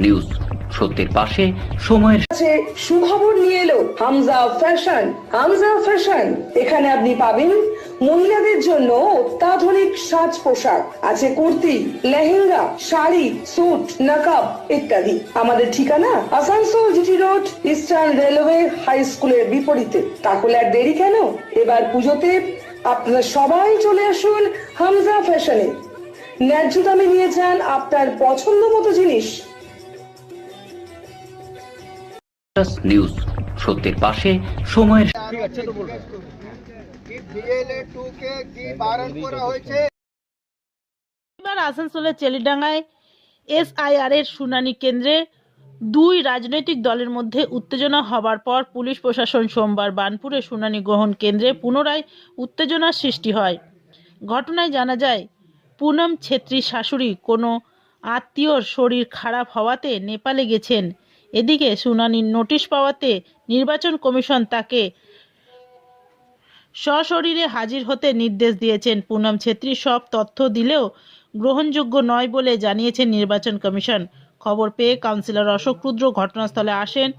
News সত্যের পাশে সময়ের সুখবর নিয়ে এলো হামজা ফ্যাশন। হামজা ফ্যাশন, এখানে আপনি পাবেন মহিলাদের জন্য অত্যাধুনিক সাজ পোশাক, আছে কুর্তি, লেহেঙ্গা, শাড়ি, স্যুট, নকাব ইত্যাদি। আমাদের ঠিকানা Asansol GT road, Eastern Railway high স্কুলের বিপরীতে। তাহলে আর দেরি কেন, এবার পুজোতে আপনারা সবাই চলে আসুন হামজা ফ্যাশনে। ন্যায্য দামে নিয়ে যান আপনার পছন্দ মতো জিনিস। নিউজ সত্যের পাশে সময়ের এবার আসানসোলের চেলিডাঙ্গায় এসআইআর এর শুনানি কেন্দ্রে দুই রাজনৈতিক দলের মধ্যে উত্তেজনা হবার পর পুলিশ প্রশাসন সোমবার বার্নপুরে শুনানি গ্রহণ কেন্দ্রে পুনরায় উত্তেজনার সৃষ্টি হয়। ঘটনায় জানা যায়, পুনম ছেত্রীর শাশুড়ি কোনো আত্মীয়র শরীর খারাপ হওয়াতে নেপালে গেছেন। এদিকে শুনানির নোটিশ পাওয়াতে নির্বাচন কমিশন তাকে সশরীরে হাজির হতে নির্দেশ দিয়েছেন। পুনম ছেত্রী সব তথ্য দিলেও গ্রহণযোগ্য নয় বলে জানিয়েছেন নির্বাচন কমিশন। খবর পেয়ে কাউন্সিলর অশোক রুদ্র ঘটনাস্থলে আসেন।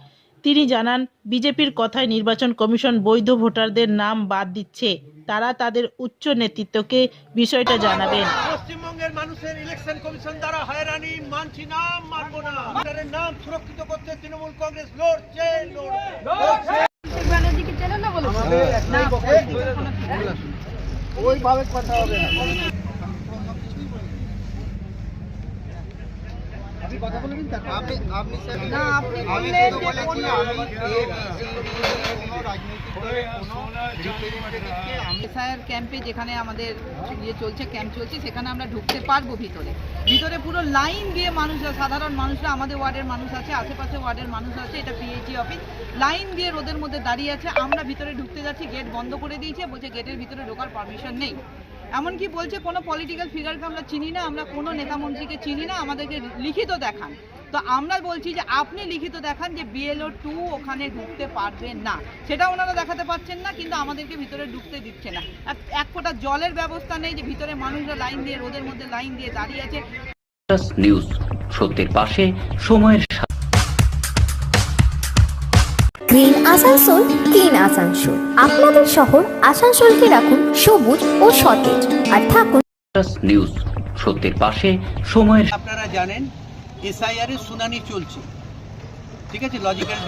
তিনি জানান, বিজেপির কথায় নির্বাচন কমিশন বৈধ ভোটারদের নাম বাদ দিচ্ছে। তারা তাদের উচ্চ নেতৃত্বকে বিষয়টা জানাবেন। পশ্চিমবঙ্গের মানুষের ইলেকশন কমিশন দ্বারা হয়রানি মানছি না, মানব না। ভোটারের নাম সুরক্ষিত করতে তৃণমূল কংগ্রেস লড়ছে। ওইভাবে কথা হবে না। এসআইআর ক্যাম্পে যেখানে আমাদের চলছে, ক্যাম্প চলছে, সেখানে আমরা ঢুকতে পারবো। ভিতরে পুরো লাইন দিয়ে মানুষরা, সাধারণ মানুষরা, আমাদের ওয়ার্ডের মানুষ আছে, আশেপাশে ওয়ার্ডের মানুষ আছে, এটা পিএইচই অফিস, লাইন দিয়ে রোদের মধ্যে দাঁড়িয়ে আছে। আমরা ভিতরে ঢুকতে যাচ্ছি, গেট বন্ধ করে দিয়েছে, বলছে গেটের ভিতরে ঢোকার পারমিশন নেই। এমনকি বলছে কোনো পলিটিক্যাল ফিগারকে আমরা চিনি না, আমরা কোনো নেতামন্ত্রীকে চিনি না, আমাদেরকে লিখিত দেখান। তো আমরা বলছি যে আপনি লিখিত দেখান যে BLO 2 ওখানে ঢুকতে পারবেন না, সেটা ওনারা দেখাতে পারছেন না, কিন্তু আমাদেরকে ভিতরে ঢুকতে দিচ্ছে না। এক ফোঁটা জলের ব্যবস্থা নেই, যে ভিতরে মানুষরা লাইন দিয়ে, রোদের মধ্যে লাইন দিয়ে দাঁড়িয়ে আছে। নিউজ সত্যের পাশে সময়ের গ্রিন আসানসোল, ক্লিন আসানসোল। আপনাদের শহর আসানসোলকে রাখুন সবুজ ও সতেজ, আর থাকুন নিউজ সত্যের পাশে সময়ের। আপনারা জানেন এসআইআর এর শুনানি চলছে, ঠিক আছে, লজিক্যাল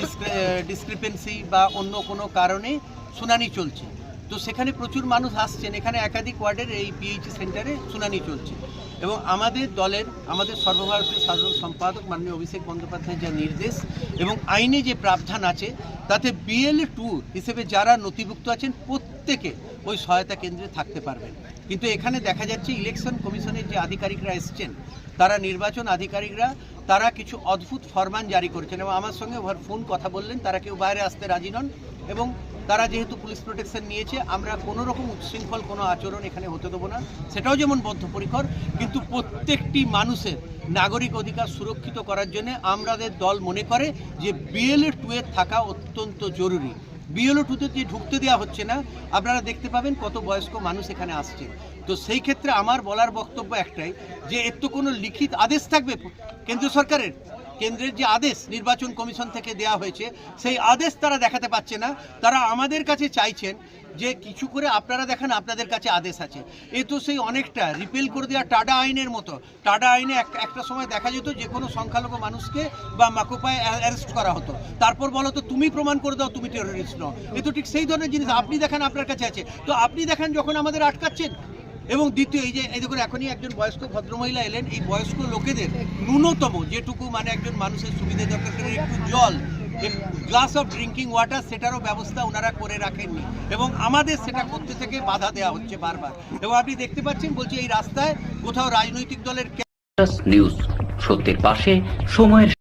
ডিসক্রিপেন্সি বা অন্য কোনো কারণে শুনানি চলছে। তো সেখানে প্রচুর মানুষ আসছেন, এখানে একাধিক ওয়ার্ডের এই পিএইচি সেন্টারে শুনানি চলছে। এবং আমাদের দলের, আমাদের সর্বভারতীয় সাধারণ সম্পাদক মাননীয় অভিষেক বন্দ্যোপাধ্যায়ের যা নির্দেশ এবং আইনে যে প্রাবধান আছে, তাতে BLO 2 হিসেবে যারা নথিভুক্ত আছেন প্রত্যেকে ওই সহায়তা কেন্দ্রে থাকতে পারবেন। কিন্তু এখানে দেখা যাচ্ছে ইলেকশন কমিশনের যে আধিকারিকরা এসছেন, তারা নির্বাচন আধিকারিকরা, তারা কিছু অদ্ভুত ফরমান জারি করেছেন এবং আমার সঙ্গে ফোন কথা বললেন, তারা কেউ বাইরে আসতে রাজি নন। এবং তারা যেহেতু পুলিশ প্রোটেকশন নিয়েছে, আমরা কোনো রকম উচ্ছৃঙ্খল কোনো আচরণ এখানে হতে দেবো না, সেটাও যেমন বদ্ধপরিকর, কিন্তু প্রত্যেকটি মানুষের নাগরিক অধিকার সুরক্ষিত করার জন্য আমাদের দল মনে করে যে BLO 2 এর থাকা অত্যন্ত জরুরি। BLO 2 তে যে ঢুকতে দেওয়া হচ্ছে না, আপনারা দেখতে পাবেন কত বয়স্ক মানুষ এখানে আসছে। তো সেই ক্ষেত্রে আমার বলার বক্তব্য একটাই, যে এর তো কোনো লিখিত আদেশ থাকবে কেন্দ্র সরকারের, কেন্দ্রের যে আদেশ নির্বাচন কমিশন থেকে দেওয়া হয়েছে, সেই আদেশ তারা দেখাতে পারছে না। তারা আমাদের কাছে চাইছেন যে কিছু করে আপনারা দেখান আপনাদের কাছে আদেশ আছে। এ তো সেই অনেকটা রিপেল করে দেওয়া টাডা আইনের মতো। টাডা আইনে একটা সময় দেখা যেত যে কোনো সংখ্যালঘু মানুষকে বা মাকোপায় অ্যারেস্ট করা হতো, তারপর বলো তো তুমি প্রমাণ করে দাও তুমি টেরোরিস্ট নও। এ তো ঠিক সেই ধরনের জিনিস, আপনি দেখান আপনার কাছে আছে, তো আপনি দেখান যখন আমাদের আটকাচ্ছেন। এবং দ্বিতীয়, এই দেখুন এখনই একজন বয়স্ক ভদ্রমহিলা এলেন, এই বয়স্ক লোকেদের ন্যূনতম যেটুকু মানে একজন মানুষের সুবিধা দরকার, একটু জল, গ্লাস অফ ড্রিঙ্কিং ওয়াটার, সেটারও ব্যবস্থা ওনারা করে রাখেননি এবং আমাদের সেটা করতে থেকে বাধা দেওয়া হচ্ছে বারবার। এবং আপনি দেখতে পাচ্ছেন, বলছি এই রাস্তায় কোথাও রাজনৈতিক দলের নিউজ সত্যের পাশে সময়ের।